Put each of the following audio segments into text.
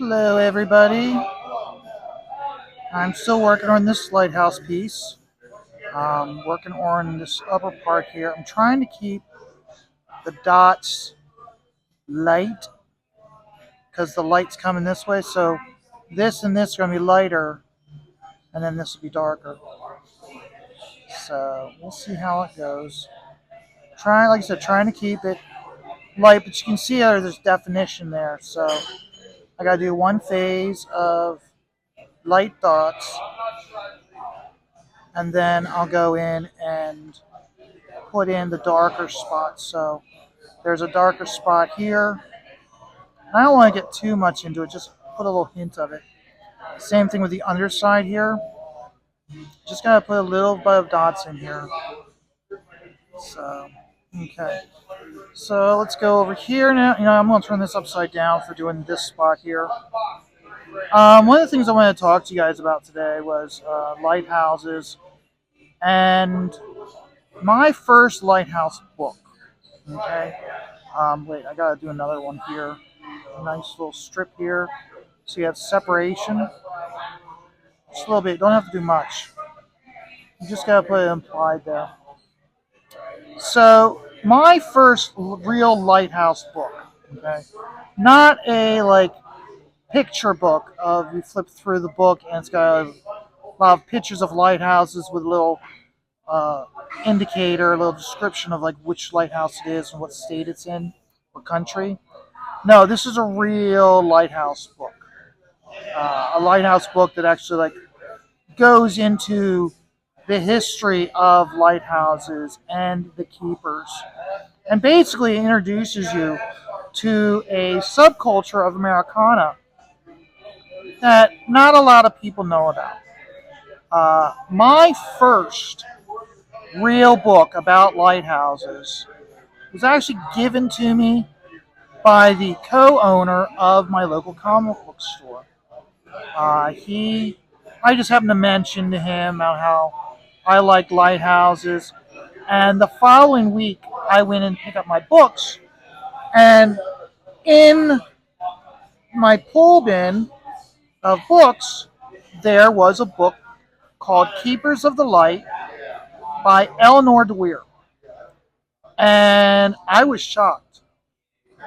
Hello, everybody. I'm still working on this lighthouse piece. Working on this upper part here. I'm trying to keep the dots light because the light's coming this way. So this and this are going to be lighter, and then this will be darker. So we'll see how it goes. Like I said, trying to keep it light, but you can see how there's definition there. So I got to do one phase of light dots, and then I'll go in and put in the darker spots. So there's a darker spot here. I don't want to get too much into it, just put a little hint of it. Same thing with the underside here. Just gotta put a little bit of dots in here. So, okay. So let's go over here now. I'm gonna turn this upside down for doing this spot here. One of the things I wanted to talk to you guys about today was lighthouses and my first lighthouse book. Okay. Wait, I gotta do another one here. Nice little strip here. So you have separation. Just a little bit. Don't have to do much. You just gotta put it implied there. So my first real lighthouse book. Okay. Not a picture book of you flip through the book and it's got a lot of pictures of lighthouses with a little uh, indicator, a little description of like which lighthouse it is and what state it's in, what country. No, this is a real lighthouse book. A lighthouse book that actually goes into the history of lighthouses and the keepers, and basically introduces you to a subculture of Americana that not a lot of people know about. My first real book about lighthouses was actually given to me by the co-owner of my local comic book store. I just happened to mention to him about how I like lighthouses, and the following week I went and picked up my books, and in my pull bin of books, there was a book called Keepers of the Light by Eleanor DeWeer, and I was shocked.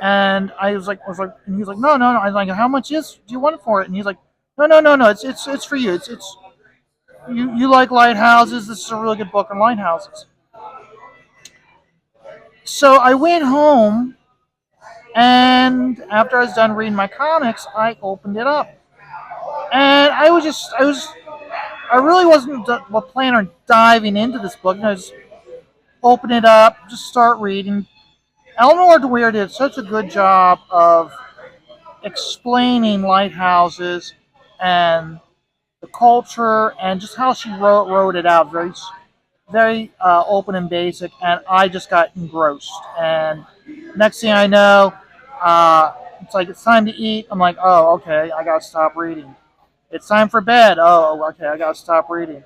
And and he was like, no, no, no. I was like, how much do you want for it? And he's like, no, no, no, no. It's for you. It's you like lighthouses. This is a really good book on lighthouses. So I went home, and after I was done reading my comics, I opened it up, and I really wasn't planning on diving into this book. I just open it up, just start reading. Eleanor DeWeer did such a good job of explaining lighthouses and the culture and just how she wrote it out very open and basic, and I just got engrossed. And next thing I know, it's like it's time to eat. I'm like, oh, okay, I gotta stop reading. It's time for bed. Oh, okay, I gotta stop reading.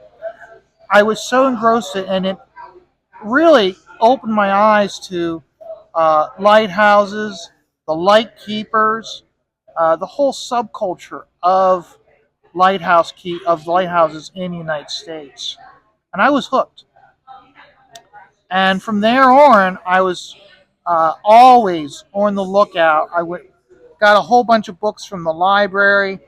I was so engrossed in it, and it really opened my eyes to lighthouses, the light keepers, the whole subculture of lighthouses in the United States, and I was hooked. And from there on, I was always on the lookout. Got a whole bunch of books from the library,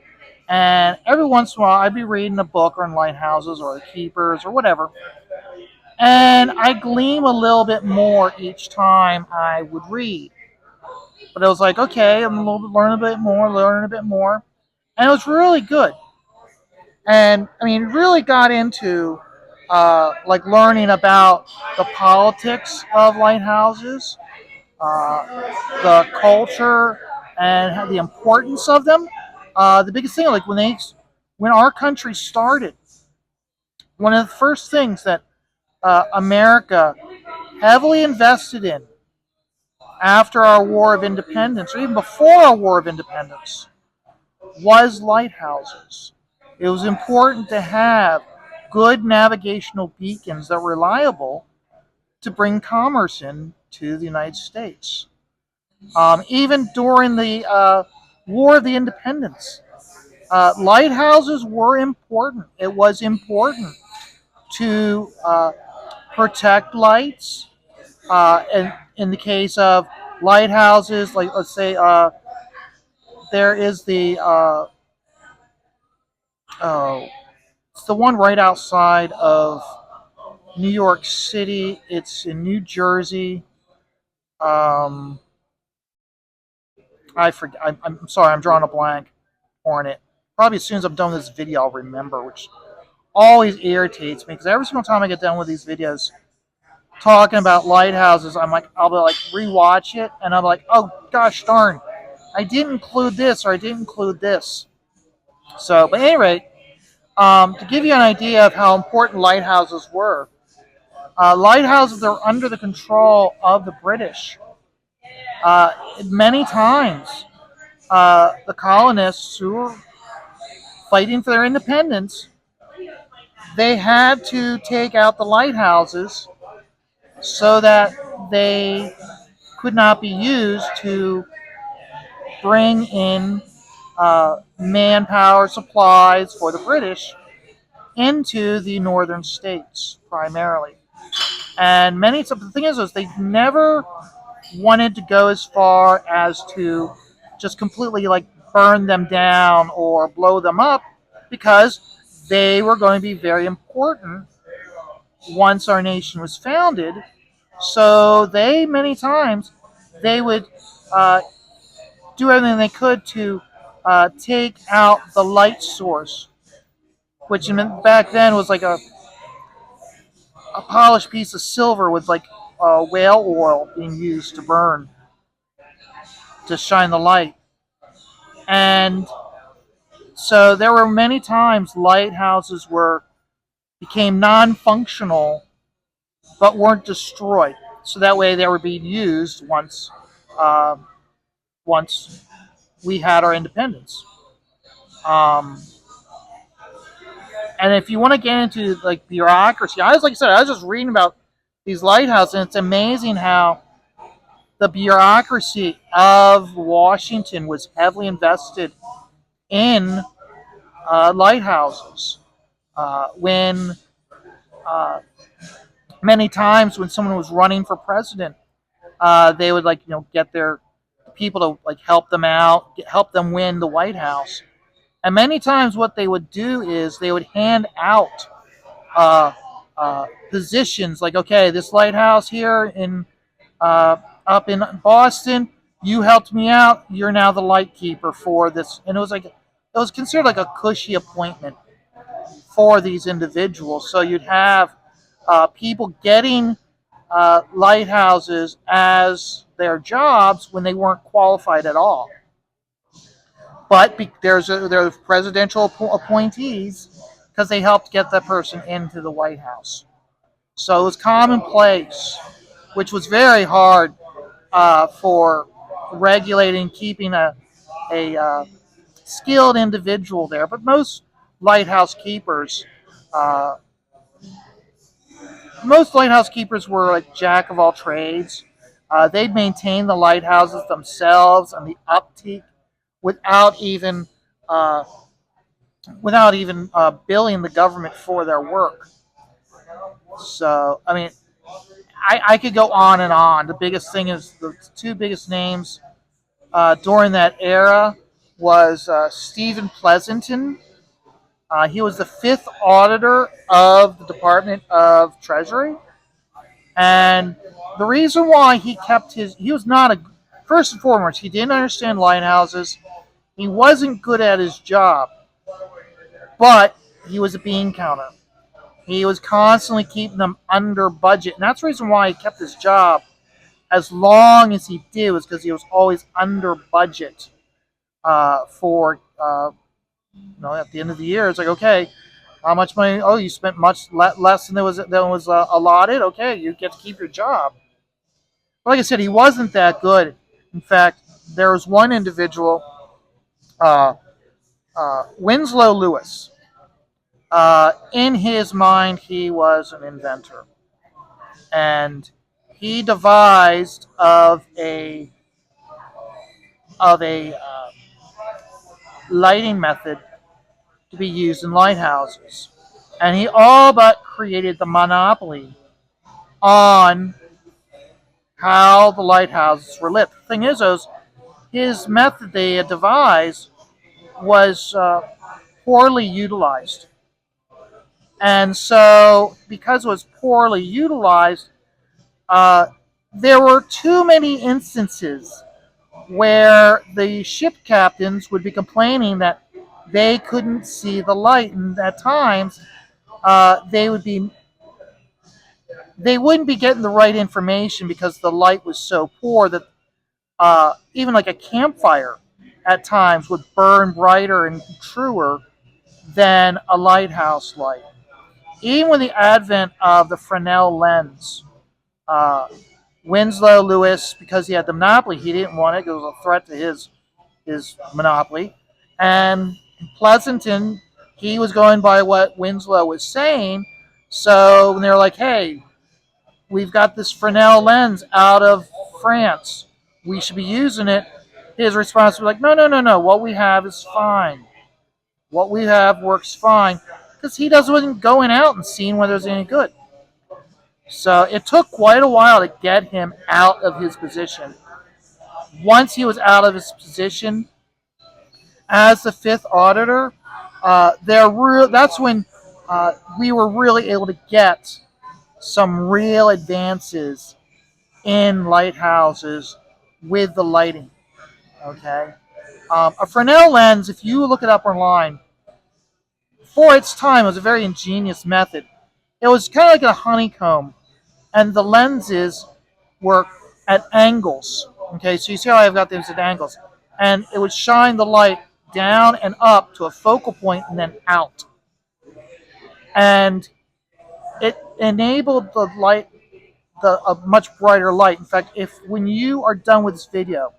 and every once in a while, I'd be reading a book on lighthouses or keepers or whatever. And I gleam a little bit more each time I would read. But I was like, okay, I'm learn a bit more, and it was really good. And I mean, really got into learning about the politics of lighthouses, the culture, and the importance of them. The biggest thing, like when our country started, one of the first things that America heavily invested in after our War of Independence, or even before our War of Independence, was lighthouses. It was important to have good navigational beacons that were reliable to bring commerce in to the United States. Even during the War of the Independence. Lighthouses were important. It was important to protect lights. And in the case of lighthouses, like let's say there is oh, it's the one right outside of New York City. It's in New Jersey. Um, I forget. I'm sorry. I'm drawing a blank on it. Probably as soon as I'm done with this video, I'll remember, which always irritates me because every single time I get done with these videos talking about lighthouses, I'll be like rewatch it, and I'm like, oh gosh darn, I didn't include this or I didn't include this. So, but at any rate, to give you an idea of how important lighthouses were, lighthouses are under the control of the British. Many times, the colonists who were fighting for their independence, they had to take out the lighthouses so that they could not be used to bring in manpower supplies for the British into the northern states primarily. And many, so the thing is they never wanted to go as far as to just completely like burn them down or blow them up because they were going to be very important once our nation was founded. So they many times they would do everything they could to take out the light source, which back then was like a polished piece of silver with like whale oil being used to burn to shine the light. And so there were many times lighthouses became non-functional but weren't destroyed. So that way they were being used uh, once we had our independence. Um, and if you want to get into like bureaucracy, like I said, I was just reading about these lighthouses, and it's amazing how the bureaucracy of Washington was heavily invested in lighthouses. When many times when someone was running for president, they would get their people to like help them out, help them win the White House. And many times, what they would do is they would hand out uh, positions like, okay, this lighthouse here in up in Boston, you helped me out. You're now the light keeper for this, and it was considered like a cushy appointment for these individuals. So you'd have people getting lighthouses as their jobs when they weren't qualified at all. But there's presidential appointees because they helped get that person into the White House. So it was commonplace, which was very hard for regulating, keeping a skilled individual there. But uh, most lighthouse keepers were like jack of all trades. They'd maintain the lighthouses themselves and the upkeep without even uh, billing the government for their work. So I mean, I could go on and on. The biggest thing is the two biggest names during that era was Stephen Pleasanton. He was the fifth auditor of the Department of Treasury, and the reason why he was not first and foremost, he didn't understand lighthouses. He wasn't good at his job, but he was a bean counter. He was constantly keeping them under budget, and that's the reason why he kept his job as long as he did, was because he was always under budget for at the end of the year. It's like, okay, how much money? Oh, you spent much less than was allotted. Okay, you get to keep your job. But like I said, he wasn't that good. In fact, there was one individual, uh, Winslow Lewis. In his mind, he was an inventor, and he devised of a lighting method to be used in lighthouses. And he all but created the monopoly on how the lighthouses were lit. The thing is, his method they had devised was poorly utilized. And so, because it was poorly utilized, uh, there were too many instances where the ship captains would be complaining that they couldn't see the light, and at times they wouldn't be getting the right information because the light was so poor that even like a campfire at times would burn brighter and truer than a lighthouse light. Even with the advent of the Fresnel lens, uh, Winslow Lewis, because he had the monopoly, he didn't want it. It was a threat to his monopoly. And Pleasanton, he was going by what Winslow was saying. So when they were like, hey, we've got this Fresnel lens out of France, we should be using it. His response was like, no, no, no, no. What we have is fine. What we have works fine. Because he wasn't going out and seeing whether it was any good. So it took quite a while to get him out of his position. Once he was out of his position as the fifth auditor, that's when we were really able to get some real advances in lighthouses with the lighting. Okay, a Fresnel lens, if you look it up online, for its time, it was a very ingenious method. It was kind of like a honeycomb, and the lenses were at angles. Okay, so you see how I've got these at angles, and it would shine the light down and up to a focal point and then out, and it enabled the light, a much brighter light. In fact, if when you are done with this video,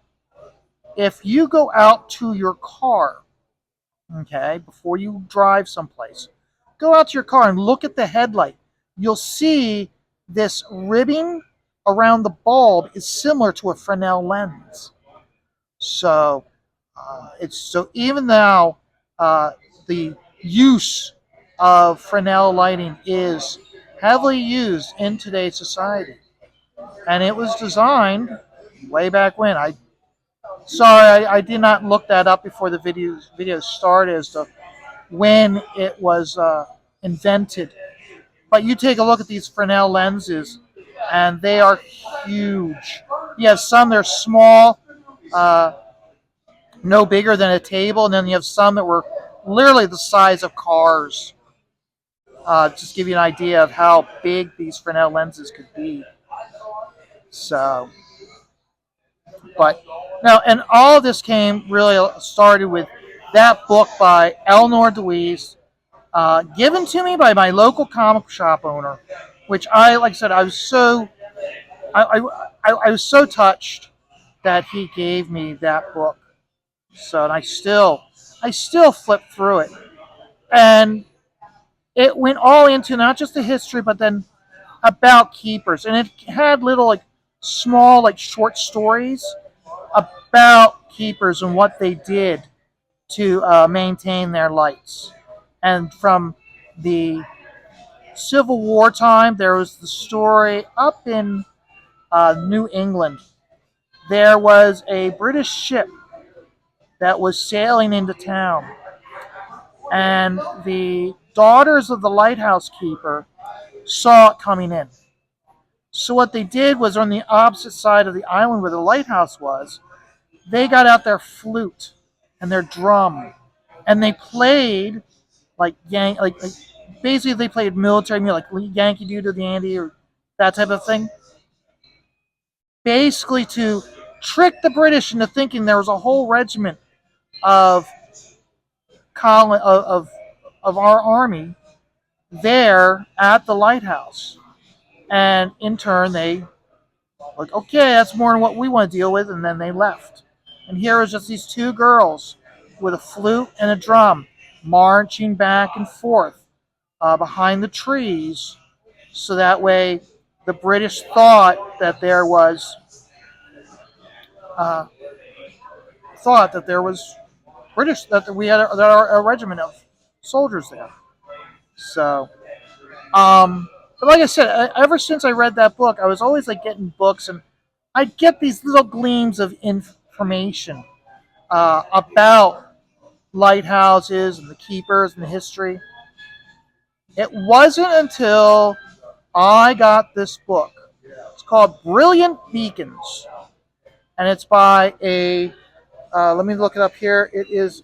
if you go out to your car, okay, before you drive someplace, go out to your car and look at the headlight. You'll see this ribbing around the bulb is similar to a Fresnel lens. So even now the use of Fresnel lighting is heavily used in today's society, and it was designed way back when. I did not look that up before the video started as to when it was invented. But you take a look at these Fresnel lenses, and they are huge. You have some that are small, uh, no bigger than a table, and then you have some that were literally the size of cars. Just give you an idea of how big these Fresnel lenses could be. So, but no, and all of this started with that book by Eleanor Deweese, given to me by my local comic shop owner, which like I said, I was so, I was so touched that he gave me that book. So, and I still flip through it, and it went all into not just the history, but then about keepers, and it had little like small like short stories about keepers and what they did to maintain their lights. And from the Civil War time, there was the story up in New England. There was a British ship that was sailing into town, and the daughters of the lighthouse keeper saw it coming in. So what they did was, on the opposite side of the island where the lighthouse was, they got out their flute and their drum, and they played like basically they played military music, like Yankee Doodle Dandy or that type of thing, basically to trick the British into thinking there was a whole regiment of of our army there at the lighthouse. And in turn, they like, okay, that's more than what we want to deal with, and then they left. And here was just these two girls with a flute and a drum marching back and forth behind the trees, so that way the British thought that there was uh, British, that we had a regiment of soldiers there. So, but like I said, ever since I read that book, I was always like getting books, and I'd get these little gleams of information about lighthouses and the keepers and the history. It wasn't until I got this book. It's called Brilliant Beacons, and it's by a. Let me look it up here. It is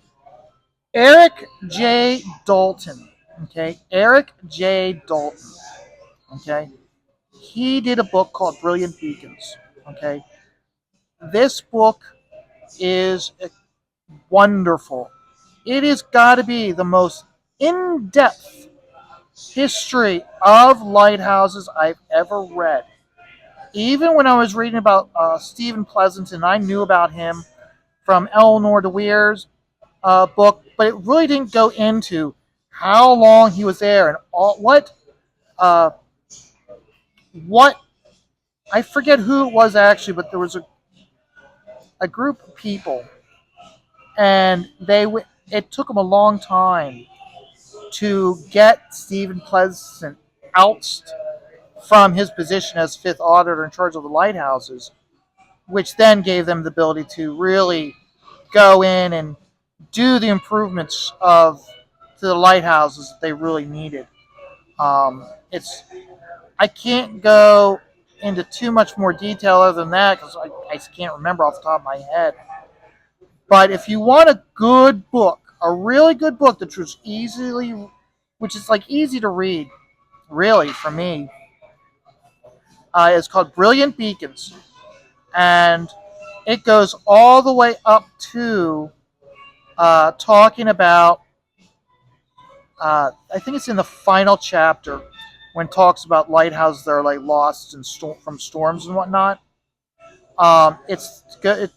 Eric J. Dalton. Okay, Eric J. Dalton. Okay, he did a book called Brilliant Beacons. Okay, this book is wonderful. It has got to be the most in-depth history of lighthouses I've ever read. Even when I was reading about Stephen Pleasanton, I knew about him from Eleanor de Weir's book, but it really didn't go into how long he was there and uh, what I forget who it was actually, but there was a group of people, and it took them a long time to get Stephen Pleasant ousted from his position as fifth auditor in charge of the lighthouses, which then gave them the ability to really go in and do the improvements to the lighthouses that they really needed. It's I can't go into too much more detail other than that because I can't remember off the top of my head. But if you want a good book, a really good book which is like easy to read, really for me, it's called Brilliant Beacons, and it goes all the way up to talking about. I think it's in the final chapter when it talks about lighthouses that are like lost from storms and whatnot. It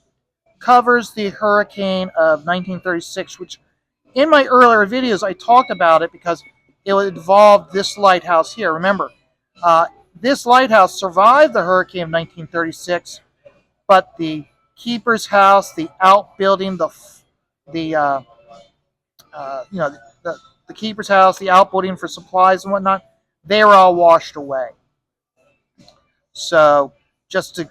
covers the hurricane of 1936, which in my earlier videos I talked about it because it involved this lighthouse here. Remember, uh, this lighthouse survived the hurricane of 1936, but the keeper's house, the outbuilding, the you know the keeper's house, the outbuilding for supplies and whatnot, they were all washed away. So just to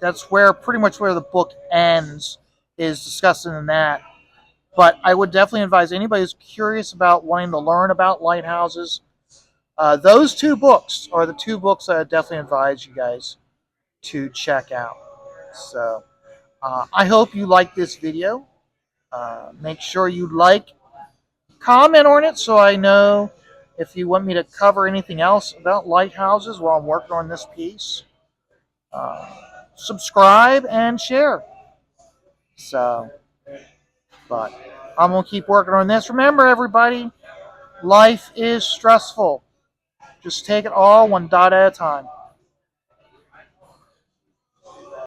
that's where pretty much where the book ends is discussing in that. But I would definitely advise anybody who's curious about wanting to learn about lighthouses. Those two books are the two books I would definitely advise you guys to check out. So I hope you like this video. Make sure you comment on it so I know if you want me to cover anything else about lighthouses while I'm working on this piece. Uh, Subscribe and share. So, but I'm going to keep working on this. Remember, everybody, life is stressful. Just take it all one dot at a time.